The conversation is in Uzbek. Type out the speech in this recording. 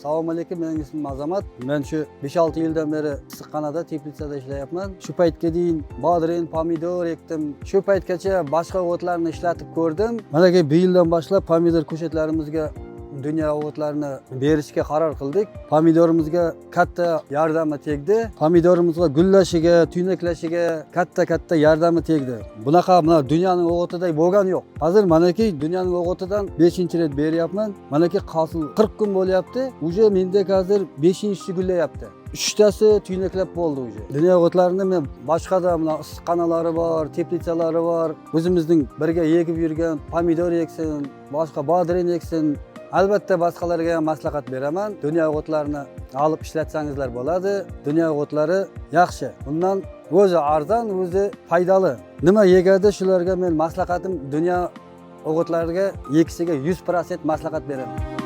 Assalomu alaykum, mening ismim Azamat. Men shu 5-6 yildan beri issiqxonada, teplitsada ishlayapman. Shu paytga deyim bodring, pomidor ekdim. Shu paytgacha boshqa o'tlarni ishlatib ko'rdim. Mana bu yildan boshlab pomidor ko'chatlarimizga dunyo o'tlarini berishga qaror qildik. Pomidorimizga katta yordami tegdi. Pomidorimizga gullashiga, tuynaklashiga katta yordami tegdi. Bunaqa dunyoning o'g'itiday bo'lgan yo'q. Hozir manaki dunyoning o'g'itidan 5-ret beryapman. Manaki hosil 40 kun bo'lyapti. Uje mendek hozir 5-chi gullayapti. 3tasi tuynaklab bo'ldi uje. Dunyo o'tlarini men boshqada issiqxonalari bor, teplitsalari bor. O'zimizning birga yegib yurgan pomidor eksin, boshqa bodring eksin. Albatta boshqalarga ham maslahat beraman. Dunyo o'tlarini olib ishlatsangizlar bo'ladi. Dunyo o'tlari yaxshi. Bundan o'zi arzon, o'zi foydali. Nima yegadi shularga men maslahatim dunyo o'g'itlariga ekishiga 100% maslahat beraman.